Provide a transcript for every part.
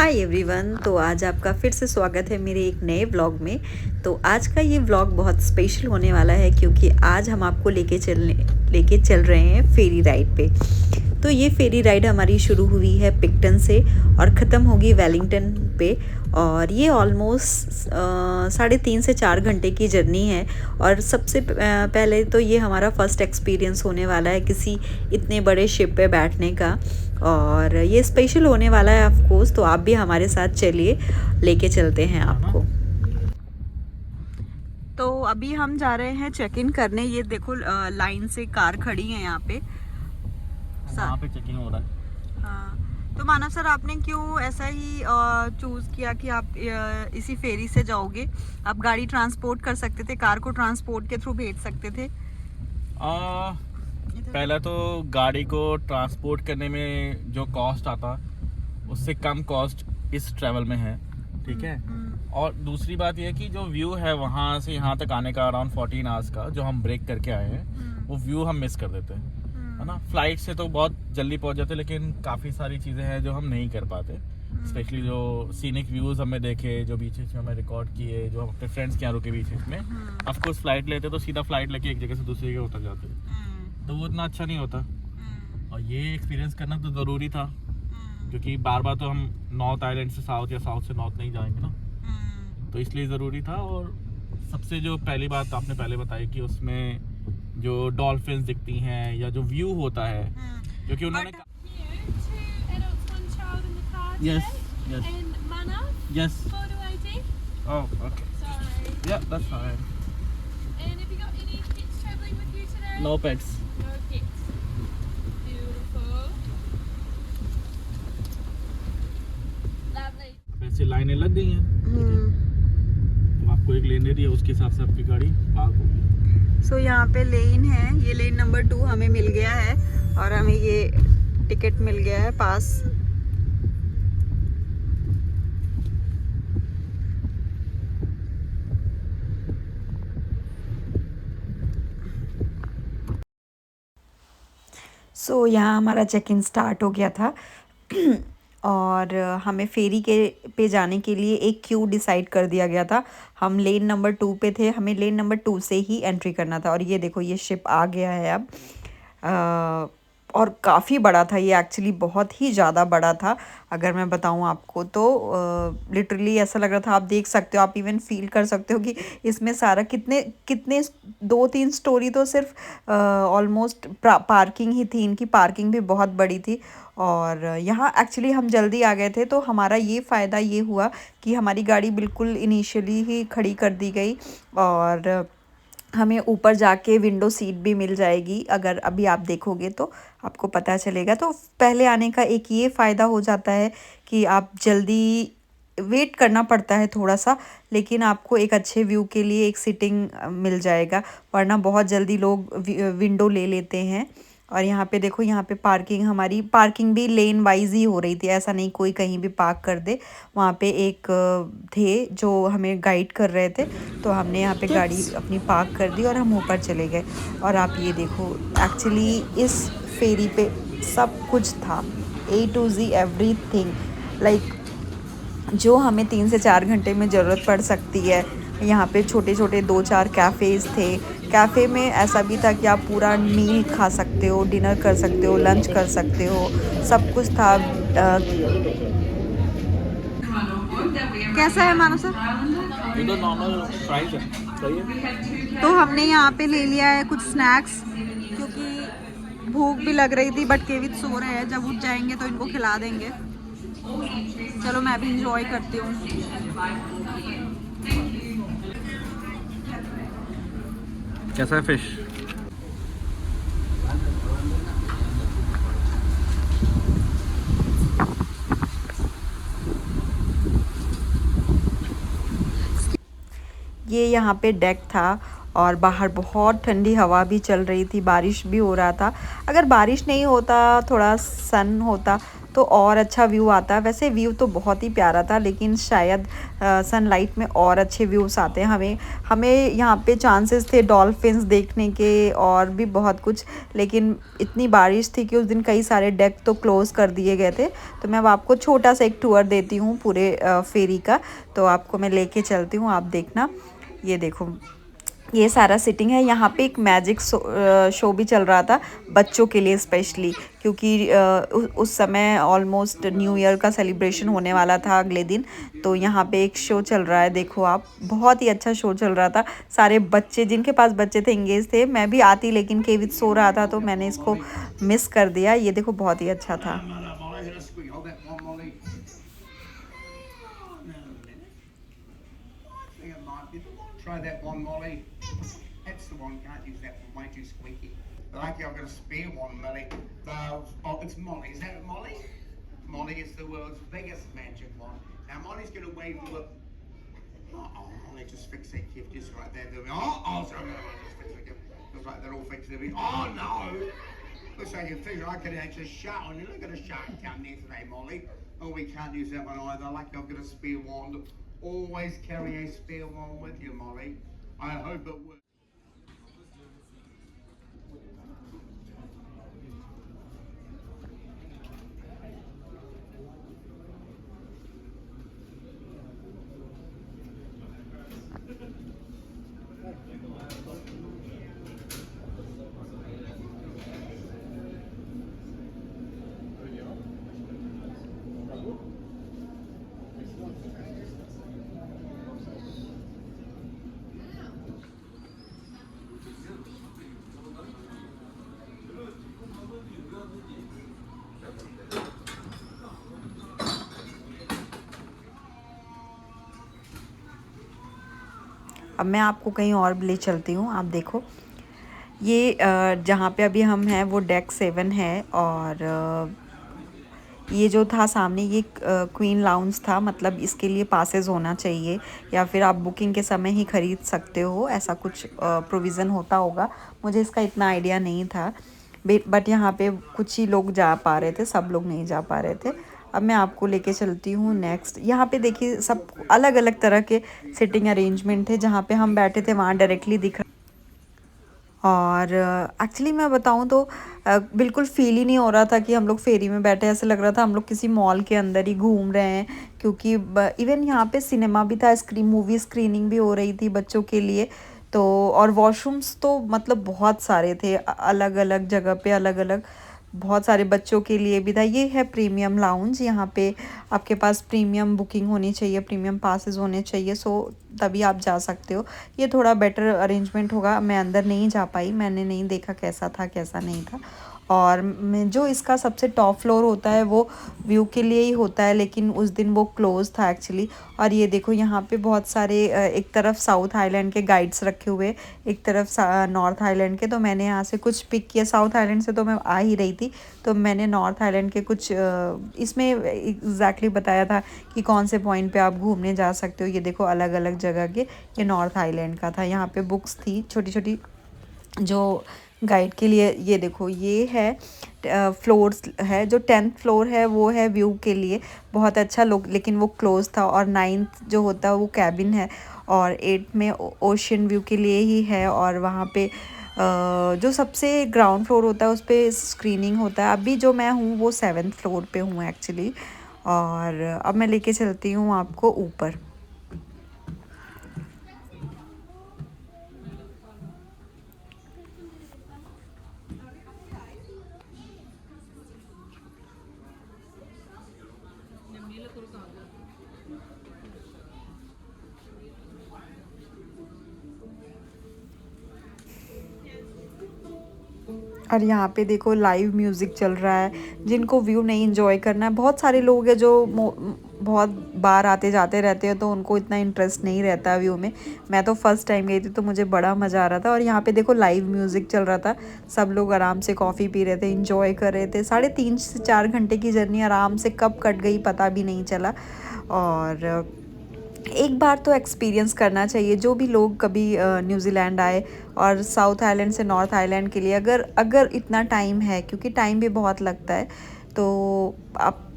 Hi everyone. तो आज आपका फिर से स्वागत है मेरे एक नए व्लॉग में। तो आज का ये व्लॉग बहुत स्पेशल होने वाला है क्योंकि आज हम आपको लेके चल रहे हैं फेरी राइड पे। तो ये फेरी राइड हमारी शुरू हुई है पिक्टन से और ख़त्म होगी वेलिंगटन पे। और ये ऑलमोस्ट 3.5 से 4 घंटे की जर्नी है। और सबसे पहले तो ये हमारा फर्स्ट एक्सपीरियंस होने वाला है किसी इतने बड़े शिप पे बैठने का, और ये स्पेशल होने वाला है ऑफ कोर्स। तो आप भी हमारे साथ चलिए, लेके चलते हैं आपको। तो अभी हम जा रहे हैं चेक इन करने। ये देखो लाइन से कार खड़ी है यहाँ पे, वहाँ पे चेकिंग हो रहा है। हाँ, तो मानव सर आपने क्यों ऐसा ही चूज़ किया कि आप इसी फेरी से जाओगे? आप गाड़ी ट्रांसपोर्ट कर सकते थे, कार को ट्रांसपोर्ट के थ्रू भेज सकते थे। पहला तो गाड़ी को ट्रांसपोर्ट करने में जो कॉस्ट आता उससे कम कॉस्ट इस ट्रैवल में है, ठीक है। और दूसरी बात यह है कि जो व्यू है वहाँ से यहाँ तक आने का अराउंड 14 आवर्स का जो हम ब्रेक करके आए हैं, वो व्यू हम मिस कर देते हैं, है ना। फ्लाइट से तो बहुत जल्दी पहुंच जाते, लेकिन काफ़ी सारी चीज़ें हैं जो हम नहीं कर पाते। स्पेशली जो सीनिक व्यूज़ हमने देखे, जो बीचेस में हमें रिकॉर्ड किए, जो हम अपने फ्रेंड्स के यहाँ रुके बीचेस में। ऑफकोर्स फ्लाइट लेते तो सीधा फ्लाइट लेके एक जगह से दूसरी जगह उतर जाते, तो वो इतना अच्छा नहीं होता। और ये एक्सपीरियंस करना तो ज़रूरी था, क्योंकि बार बार तो हम नॉर्थ आइलैंड से साउथ या साउथ से नॉर्थ नहीं जाएंगे ना, तो इसलिए ज़रूरी था। और सबसे जो पहली बात आपने पहले बताई कि उसमें जो डॉल्फिन्स दिखती हैं या जो व्यू होता है, क्योंकि उन्होंने yes yes yes oh okay yeah that's fine. No pets. वैसे लाइनें लग गई हैं, तो आपको एक लेन दे दिया, उसके हिसाब से आपकी गाड़ी पार्क होगी। सो यहाँ पे लेन है, ये लेन नंबर 2 हमें मिल गया है और हमें ये टिकट मिल गया है पास। सो यहाँ हमारा चेक इन स्टार्ट हो गया था और हमें फेरी के पे जाने के लिए एक क्यू डिसाइड कर दिया गया था। हम लेन नंबर 2 पे थे, हमें लेन नंबर 2 से ही एंट्री करना था। और ये देखो ये शिप आ गया है अब। और काफ़ी बड़ा था ये, एक्चुअली बहुत ही ज़्यादा बड़ा था। अगर मैं बताऊँ आपको तो लिटरली ऐसा लग रहा था, आप देख सकते हो, आप इवन फील कर सकते हो कि इसमें सारा कितने कितने 2-3 स्टोरी तो सिर्फ ऑलमोस्ट पार्किंग ही थी। इनकी पार्किंग भी बहुत बड़ी थी। और यहाँ एक्चुअली हम जल्दी आ गए थे, तो हमारा ये फ़ायदा ये हुआ कि हमारी गाड़ी बिल्कुल इनिशियली ही खड़ी कर दी गई और हमें ऊपर जाके विंडो सीट भी मिल जाएगी। अगर अभी आप देखोगे तो आपको पता चलेगा। तो पहले आने का एक ये फ़ायदा हो जाता है कि आप जल्दी वेट करना पड़ता है थोड़ा सा, लेकिन आपको एक अच्छे व्यू के लिए एक सिटिंग मिल जाएगा, वरना बहुत जल्दी लोग विंडो ले लेते हैं। और यहाँ पे देखो, यहाँ पे हमारी पार्किंग भी लेन वाइज ही हो रही थी, ऐसा नहीं कोई कहीं भी पार्क कर दे। वहाँ पे एक थे जो हमें गाइड कर रहे थे, तो हमने यहाँ पे गाड़ी अपनी पार्क कर दी और हम ऊपर चले गए। और आप ये देखो, एक्चुअली इस फेरी पे सब कुछ था, A to Z everything, like जो हमें 3 से 4 घंटे में ज़रूरत पड़ सकती है। यहाँ पे छोटे छोटे 2-4 कैफ़ेज़ थे। कैफ़े में ऐसा भी था कि आप पूरा मील खा सकते हो, डिनर कर सकते हो, लंच कर सकते हो, सब कुछ था। कैसा है मानो सर? ये तो नॉर्मल प्राइस है, सही है। तो हमने यहाँ पे ले लिया है कुछ स्नैक्स, क्योंकि भूख भी लग रही थी, बट केवित सो रहे हैं, जब उठ जाएंगे तो इनको खिला देंगे। चलो मैं भी इंजॉय करती हूँ। कैसा है फिश? ये यहाँ पे डेक था और बाहर बहुत ठंडी हवा भी चल रही थी, बारिश भी हो रहा था। अगर बारिश नहीं होता, थोड़ा सन होता तो और अच्छा व्यू आता। वैसे व्यू तो बहुत ही प्यारा था, लेकिन शायद सनलाइट में और अच्छे व्यूज़ आते हैं। हमें हमें यहाँ पे चांसेस थे डॉल्फिन्स देखने के और भी बहुत कुछ, लेकिन इतनी बारिश थी कि उस दिन कई सारे डेक तो क्लोज़ कर दिए गए थे। तो मैं अब आपको छोटा सा एक टूर देती हूँ पूरे फेरी का, तो आपको मैं लेके चलती हूँ, आप देखना। ये देखो, ये सारा सिटिंग है। यहाँ पे एक मैजिक शो भी चल रहा था बच्चों के लिए स्पेशली, क्योंकि उस समय ऑलमोस्ट न्यू ईयर का सेलिब्रेशन होने वाला था अगले दिन। तो यहाँ पे एक शो चल रहा है, देखो आप, बहुत ही अच्छा शो चल रहा था। सारे बच्चे, जिनके पास बच्चे थे, एंगेज थे। मैं भी आती, लेकिन केवित सो रहा था तो मैंने इसको मिस कर दिया। ये देखो, बहुत ही अच्छा था। Try that one, Molly. That's the one. Can't use that one. Way too squeaky. Lucky I've got a spare one, Molly. Oh, it's Molly. Is that Molly? Molly is the world's biggest magic one. Now Molly's going to wave you up. Oh, Molly, just fix that gift just right there. Sorry, no, just fix the gift. Looks like they're all fixed. Oh no! Looks like your figure. I could actually shut on you. Look at a shark come there today, Molly. Oh, we can't use that one either. Lucky I've got a spare wand. Always carry a spare one with you, Molly. I hope it works. अब मैं आपको कहीं और ले चलती हूँ। आप देखो, ये जहाँ पे अभी हम हैं वो डेक 7 है, और ये जो था सामने, ये क्वीन लाउंज था। मतलब इसके लिए पासेस होना चाहिए, या फिर आप बुकिंग के समय ही ख़रीद सकते हो, ऐसा कुछ प्रोविज़न होता होगा। मुझे इसका इतना आइडिया नहीं था, बट यहाँ पे कुछ ही लोग जा पा रहे थे, सब लोग नहीं जा पा रहे थे। अब मैं आपको लेके चलती हूँ नेक्स्ट। यहाँ पे देखिए, सब अलग अलग तरह के सिटिंग अरेंजमेंट थे। जहाँ पे हम बैठे थे वहाँ डायरेक्टली दिख रहा, और एक्चुअली मैं बताऊँ तो बिल्कुल फ़ील ही नहीं हो रहा था कि हम लोग फेरी में बैठे। ऐसे लग रहा था हम लोग किसी मॉल के अंदर ही घूम रहे हैं, क्योंकि इवन यहाँ पे सिनेमा भी था, मूवी स्क्रीनिंग भी हो रही थी बच्चों के लिए। तो और वॉशरूम्स तो मतलब बहुत सारे थे, अलग अलग जगह पे, अलग अलग, बहुत सारे बच्चों के लिए भी था। ये है प्रीमियम लाउंज। यहाँ पे आपके पास प्रीमियम बुकिंग होनी चाहिए, प्रीमियम पासेस होने चाहिए, सो तभी आप जा सकते हो। ये थोड़ा बेटर अरेंजमेंट होगा। मैं अंदर नहीं जा पाई, मैंने नहीं देखा कैसा था कैसा नहीं था। और मैं, जो इसका सबसे टॉप फ्लोर होता है वो व्यू के लिए ही होता है, लेकिन उस दिन वो क्लोज़ था एक्चुअली। और ये देखो, यहाँ पे बहुत सारे, एक तरफ साउथ आइलैंड के गाइड्स रखे हुए, एक तरफ नॉर्थ आइलैंड के। तो मैंने यहाँ से कुछ पिक किया। साउथ आइलैंड से तो मैं आ ही रही थी, तो मैंने नॉर्थ आइलैंड के कुछ इसमें एग्जैक्टली बताया था कि कौन से पॉइंट पे आप घूमने जा सकते हो। ये देखो, अलग अलग जगह के, ये नॉर्थ आइलैंड का था। यहाँ पे बुक्स थी छोटी छोटी जो गाइड के लिए। ये देखो, ये है फ्लोर्स है। जो 10th फ्लोर है वो है व्यू के लिए, बहुत अच्छा लोग, लेकिन वो क्लोज था। और 9th जो होता है वो कैबिन है, और 8th में ओशन व्यू के लिए ही है। और वहाँ पे जो सबसे ग्राउंड फ्लोर होता है उस पर स्क्रीनिंग होता है। अभी जो मैं हूँ वो 7th फ्लोर पे हूँ एक्चुअली। और अब मैं लेके चलती हूँ आपको ऊपर। और यहाँ पे देखो, लाइव म्यूज़िक चल रहा है। जिनको व्यू नहीं इंजॉय करना है, बहुत सारे लोग हैं जो बहुत बार आते जाते रहते हैं, तो उनको इतना इंटरेस्ट नहीं रहता व्यू में। मैं तो फर्स्ट टाइम गई थी, तो मुझे बड़ा मज़ा आ रहा था। और यहाँ पे देखो, लाइव म्यूज़िक चल रहा था, सब लोग आराम से कॉफ़ी पी रहे थे, इंजॉय कर रहे थे। 3.5 से 4 घंटे की जर्नी आराम से कब कट गई पता भी नहीं चला। और एक बार तो एक्सपीरियंस करना चाहिए जो भी लोग कभी न्यूज़ीलैंड आए और साउथ आइलैंड से नॉर्थ आइलैंड के लिए अगर इतना टाइम है, क्योंकि टाइम भी बहुत लगता है, तो आप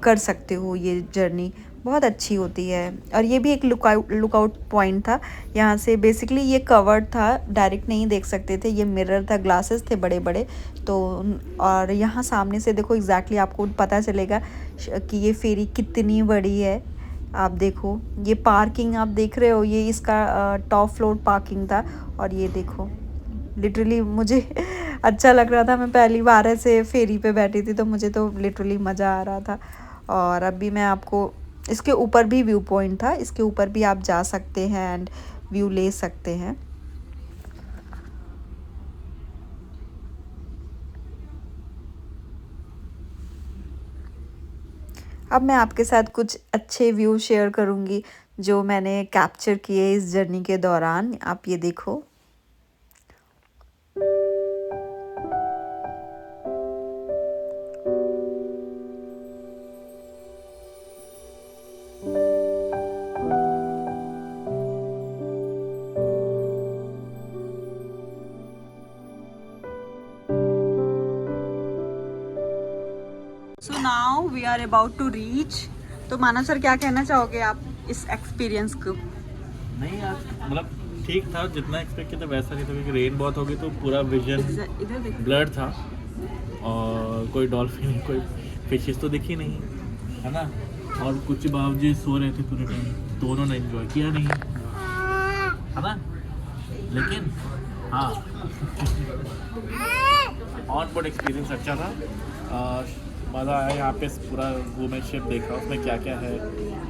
कर सकते हो। ये जर्नी बहुत अच्छी होती है। और ये भी एक लुकआउट पॉइंट था। यहाँ से बेसिकली ये कवर्ड था, डायरेक्ट नहीं देख सकते थे, ये मिरर था, ग्लासेस थे बड़े बड़े। तो और यहाँ सामने से देखो एग्जैक्टली आपको पता चलेगा कि ये फेरी कितनी बड़ी है। आप देखो ये पार्किंग आप देख रहे हो, ये इसका टॉप फ्लोर पार्किंग था। और ये देखो लिटरली मुझे अच्छा लग रहा था। मैं पहली बार ऐसे फेरी पे बैठी थी तो मुझे तो लिटरली मज़ा आ रहा था। और अभी मैं आपको इसके ऊपर भी व्यू पॉइंट था, इसके ऊपर भी आप जा सकते हैं एंड व्यू ले सकते हैं। अब मैं आपके साथ कुछ अच्छे व्यू शेयर करूंगी जो मैंने कैप्चर किए इस जर्नी के दौरान। आप ये देखो। So now we are about to reach। तो मानव सर क्या कहना चाहोगे आप इस एक्सपीरियंस को? नहीं यार, मतलब ठीक था, जितना एक्सपेक्ट किया था वैसा नहीं था, क्योंकि रेन बहुत हो गई तो पूरा विजन ब्लर था और कोई डॉल्फिन कोई फिशेस तो दिखी नहीं, है ना। और कुछ बावजूद सो रहे थे पूरे टाइम, दोनों ने एंजॉय किया नहीं, है ना। लेकिन हाँ ऑन बोर्ड एक्सपीरियंस अच्छा था। मज़ा आया यहाँ पे, पूरा वुमेनशिप देखा, उसमें क्या क्या है।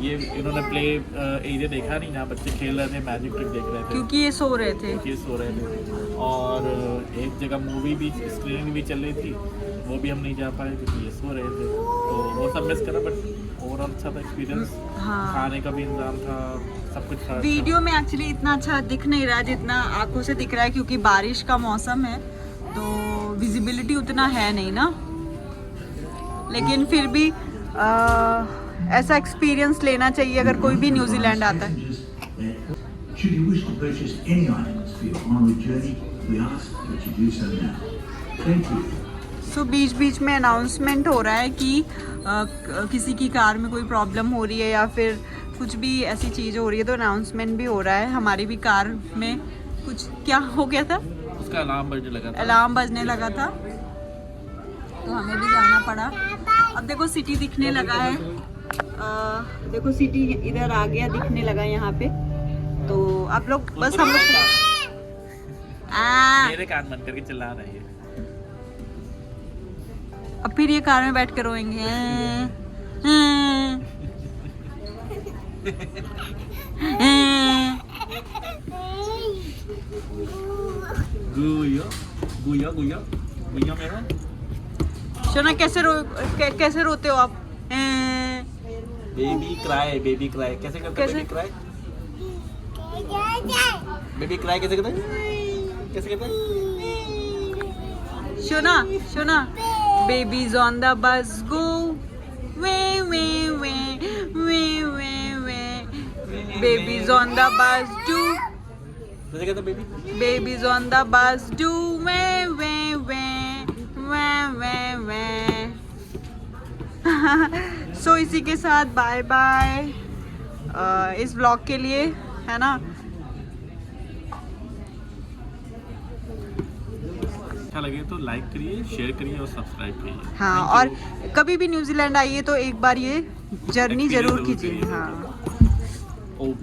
ये इन्होंने प्ले एरिया देखा नहीं जहाँ बच्चे खेल रहे थे, मैजिक ट्रिक देख रहे थे, क्योंकि ये सो रहे थे। और एक जगह मूवी भी स्क्रीनिंग भी चल रही थी, वो भी हम नहीं जा पाए क्योंकि ये सो रहे थे, तो वो सब मिस करा। बट ओवरऑल अच्छा था एक्सपीरियंस। हाँ। खाने का भी इंतजाम था, सब कुछ था। वीडियो में एक्चुअली इतना अच्छा दिख नहीं रहा जितना आंखों से दिख रहा है, क्योंकि बारिश का मौसम है तो विजिबिलिटी उतना है नहीं ना। लेकिन फिर भी ऐसा एक्सपीरियंस लेना चाहिए अगर कोई भी न्यूजीलैंड आता है। सो बीच बीच में अनाउंसमेंट हो रहा है कि किसी की कार में कोई प्रॉब्लम हो रही है या फिर कुछ भी ऐसी चीज़ हो रही है, तो अनाउंसमेंट भी हो रहा है। हमारी भी कार में कुछ क्या हो गया था, उसका अलार्म बजने लगा था। अलार्म बजने लगा था तो हमें भी जाना पड़ा। अब देखो सिटी दिखने लगा है, देखो सिटी इधर आ गया, दिखने लगा यहाँ पे। तो आप लोग बस हम लोग मेरे कान बंद करके चिल्ला रही है। अब फिर ये कार में बैठ कर रोएंगे। गुया गुया गुया गुया मेरा। शोना कैसे रोते हो आप? बेबी क्राई कैसे करते हैं? बेबी क्राई कैसे करते हैं? Shona babies on the bus go way way way way way way, babies on the bus do, कैसे कहते baby? Babies on the bus do way way way way way way. So इसी के साथ bye bye इस blog के लिए, है ना। अच्छा लगे तो लाइक करिए, शेयर करिए और सब्सक्राइब करिए। हाँ, और कभी भी न्यूजीलैंड आइए तो एक बार ये जर्नी जरूर कीजिए। हाँ। ओ